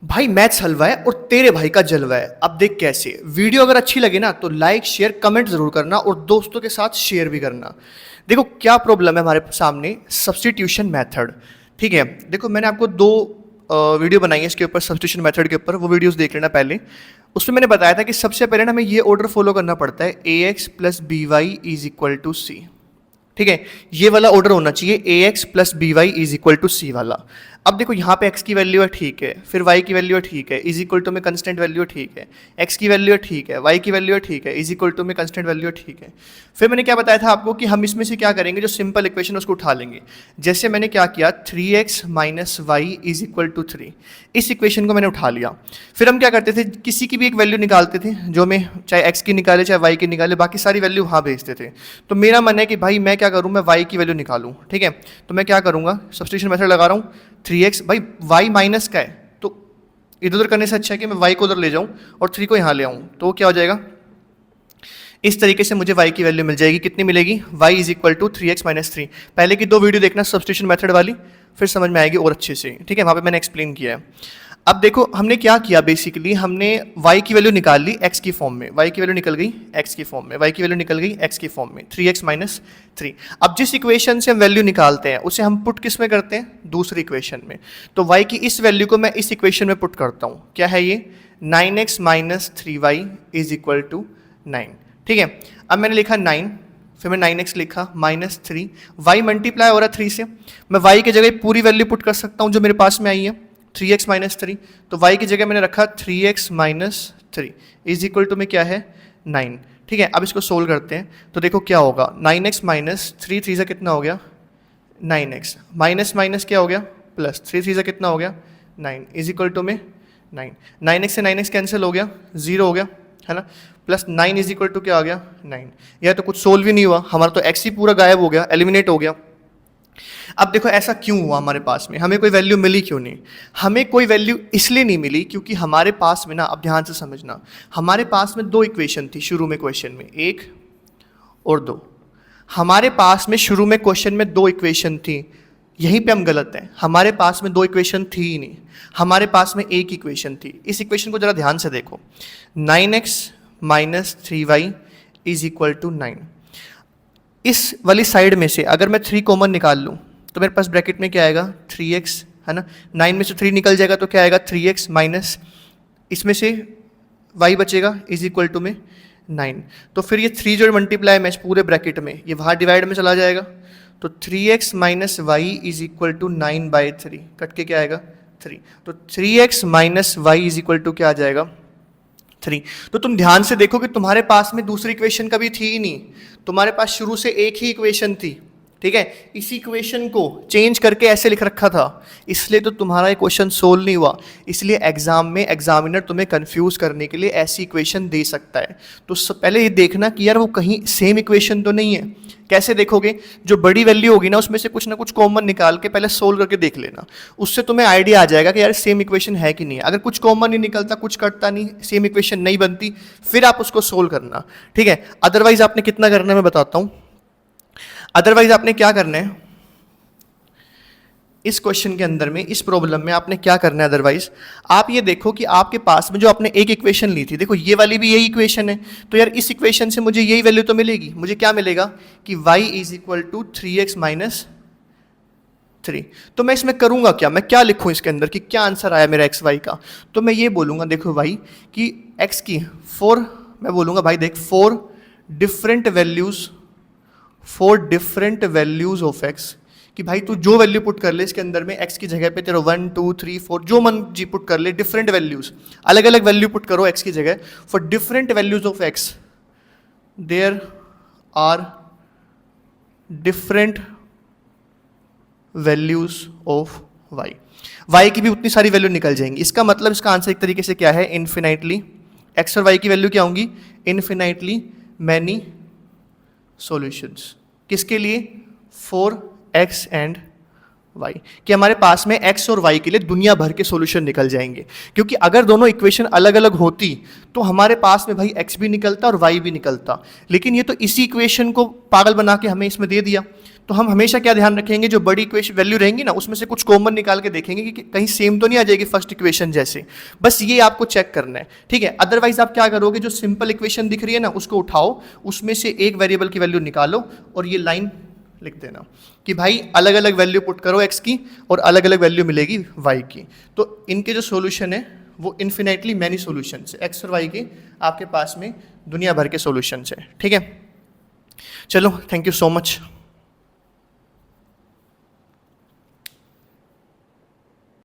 भाई मैथ्स हलवा है और तेरे भाई का जलवा है। अब देख कैसे। वीडियो अगर अच्छी लगे ना तो लाइक शेयर कमेंट जरूर करना और दोस्तों के साथ शेयर भी करना। देखो क्या प्रॉब्लम है हमारे सामने, सब्स्टिट्यूशन मेथड। ठीक है, देखो मैंने आपको दो वीडियो बनाई है इसके ऊपर, सब्स्टिट्यूशन मेथड के ऊपर, वो वीडियोस देख लेना पहले। उसमें मैंने बताया था कि सबसे पहले ना हमें ये ऑर्डर फॉलो करना पड़ता है, A X plus B Y is equal to C. ठीक है, ये वाला ऑर्डर होना चाहिए, A X plus B Y is equal to C वाला। अब देखो यहाँ पे x की वैल्यू है, ठीक है, फिर y की वैल्यू है, ठीक है, इज इक्वल टू में कंस्टेंट वैल्यू है, ठीक है, x की वैल्यू है, ठीक है, y की वैल्यू है, ठीक है, इज इक्वल टू में कंस्टेंट वैल्यू है, ठीक है। फिर मैंने क्या बताया था आपको कि हम इसमें से क्या करेंगे, जो सिंपल इक्वेशन उसको उठा लेंगे। जैसे मैंने क्या किया, 3x minus y is equal to 3, इस इक्वेशन को मैंने उठा लिया। फिर हम क्या करते थे, किसी की भी एक वैल्यू निकालते थे, जो में चाहे x की निकाले चाहे y की निकाले, बाकी सारी वैल्यू वहाँ भेजते थे। तो मेरा मन है कि भाई मैं क्या करूँ, मैं y की वैल्यू निकालूँ। ठीक है, तो मैं क्या करूँगा, सब्स्टिट्यूशन मेथड लगा रहा हूँ। 3x, भाई y माइनस का है तो इधर उधर करने से अच्छा है कि मैं y को उधर ले जाऊं और 3 को यहाँ ले आऊं, तो क्या हो जाएगा, इस तरीके से मुझे y की वैल्यू मिल जाएगी। कितनी मिलेगी, y is equal to 3x minus 3। पहले की दो वीडियो देखना सब्स्टिट्यूशन मेथड वाली, फिर समझ में आएगी और अच्छे से। ठीक है, वहाँ पे मैंने एक्सप्लेन किया है। अब देखो हमने क्या किया, बेसिकली हमने y की वैल्यू निकाल ली x की फॉर्म में, y की वैल्यू निकल गई x की फॉर्म में, y की वैल्यू निकल गई x की फॉर्म में, 3x माइनस 3। अब जिस इक्वेशन से हम वैल्यू निकालते हैं उसे हम पुट किस में करते हैं, दूसरी इक्वेशन में। तो y की इस वैल्यू को मैं इस इक्वेशन में पुट करता हूँ। क्या है ये, 9x minus 3y is equal to 9। ठीक है, अब मैंने लिखा 9, फिर मैं 9x लिखा माइनस 3, y मल्टीप्लाई हो रहा है 3 से, मैं y की जगह पूरी वैल्यू पुट कर सकता हूँ जो मेरे पास में आई है, 3x माइनस 3। तो y की जगह मैंने रखा 3x minus 3 is equal to में क्या है, 9। ठीक है, अब इसको सोल्व करते हैं तो देखो क्या होगा, 9x माइनस 3, 3 से कितना हो गया 9x, माइनस माइनस क्या हो गया प्लस, 3 3 से कितना हो गया 9 इज इक्वल टू में 9। 9x से 9x कैंसिल हो गया, 0 हो गया है ना, प्लस 9 इज इक्वल टू क्या आ गया 9। यह तो कुछ सोल्व ही नहीं हुआ हमारा, तो x ही पूरा गायब हो गया, एलिमिनेट हो गया। अब देखो ऐसा क्यों हुआ, हमारे पास में हमें कोई वैल्यू मिली क्यों नहीं, हमें कोई वैल्यू इसलिए नहीं मिली क्योंकि हमारे पास में ना, अब ध्यान से समझना, हमारे पास में दो इक्वेशन थी शुरू में क्वेश्चन में, एक और दो। हमारे पास में शुरू में क्वेश्चन में दो इक्वेशन थी, यहीं पे हम गलत हैं। हमारे पास में दो इक्वेशन थी ही नहीं, हमारे पास में एक इक्वेशन थी। इस इक्वेशन को जरा ध्यान से देखो, 9x minus 3y is equal to 9। इस वाली साइड में से अगर मैं 3 कॉमन निकाल लूँ तो मेरे पास ब्रैकेट में क्या आएगा, 3x है ना, 9 में से 3 निकल जाएगा तो क्या आएगा, 3x माइनस इसमें से y बचेगा इज इक्वल टू में 9। तो फिर ये 3 जो मल्टीप्लाई में पूरे ब्रैकेट में, ये वहाँ डिवाइड में चला जाएगा, तो 3x minus y is equal to 9/3, cut के क्या आएगा 3। तो 3x minus y is equal to क्या आ जाएगा 3। तो तुम ध्यान से देखो कि तुम्हारे पास में दूसरी इक्वेशन कभी थी ही नहीं, तुम्हारे पास शुरू से एक ही इक्वेशन थी। ठीक है, इसी इक्वेशन को चेंज करके ऐसे लिख रखा था, इसलिए तो तुम्हारा ये क्वेश्चन सोल्व नहीं हुआ। इसलिए एग्जाम में एग्जामिनर तुम्हें कंफ्यूज करने के लिए ऐसी इक्वेशन दे सकता है। तो पहले ये देखना कि यार वो कहीं सेम इक्वेशन तो नहीं है। कैसे देखोगे, जो बड़ी वैल्यू होगी ना उसमें से कुछ ना कुछ कॉमन निकाल के पहले सोल्व करके देख लेना, उससे तुम्हें आइडिया आ जाएगा कि यार सेम इक्वेशन है कि नहीं है। अगर कुछ कॉमन नहीं निकलता, कुछ कटता नहीं, सेम इक्वेशन नहीं बनती, फिर आप उसको सोल्व करना। ठीक है, अदरवाइज आपने कितना करना है मैं बताता हूँ। अदरवाइज आपने क्या करना है, इस क्वेश्चन के अंदर में, इस प्रॉब्लम में आपने क्या करना है, अदरवाइज आप ये देखो कि आपके पास में जो आपने एक इक्वेशन ली थी, देखो ये वाली भी यही इक्वेशन है, तो यार इस इक्वेशन से मुझे यही वैल्यू तो मिलेगी। मुझे क्या मिलेगा कि y is equal to 3x minus 3। तो मैं इसमें करूंगा क्या, मैं क्या लिखूं इसके अंदर कि क्या आंसर आया मेरा x y का, तो मैं ये बोलूंगा देखो भाई कि x की 4, मैं बोलूंगा भाई देख 4 डिफरेंट वैल्यूज ऑफ x, कि भाई तू जो वैल्यू पुट कर ले इसके अंदर में, x की जगह पे तेरा 1 2 3 4 जो मन जी पुट कर ले, डिफरेंट वैल्यूज, अलग अलग वैल्यू पुट करो x की जगह, for different values of x there are different values of y की भी उतनी सारी वैल्यू निकल जाएंगी। इसका मतलब, इसका आंसर एक तरीके से क्या है, इन्फिनाइटली, x और y की वैल्यू क्या होंगी, इन्फिनाइटली मैनी सॉल्यूशंस। किसके लिए, फॉर x एंड y, कि हमारे पास में x और y के लिए दुनिया भर के सॉल्यूशन निकल जाएंगे। क्योंकि अगर दोनों इक्वेशन अलग अलग होती तो हमारे पास में भाई x भी निकलता और y भी निकलता, लेकिन ये तो इसी इक्वेशन को पागल बना के हमें इसमें दे दिया। तो हम हमेशा क्या ध्यान रखेंगे, जो बड़ी इक्वेशन वैल्यू रहेंगी ना उसमें से कुछ कॉमन निकाल के देखेंगे कि कहीं सेम तो नहीं आ जाएगी फर्स्ट इक्वेशन जैसे, बस ये आपको चेक करना है, ठीक है। अदरवाइज आप क्या करोगे, जो सिंपल इक्वेशन दिख रही है ना उसको उठाओ, उसमें से एक वेरिएबल की वैल्यू निकालो और ये लाइन लिख देना कि भाई अलग अलग वैल्यू पुट करो x की और अलग अलग वैल्यू मिलेगी y की। तो इनके जो सॉल्यूशन है वो इन्फिनेटली मैनी सॉल्यूशंस है, x और y के आपके पास में दुनिया भर के सॉल्यूशंस है, ठीक है। चलो, थैंक यू सो मच।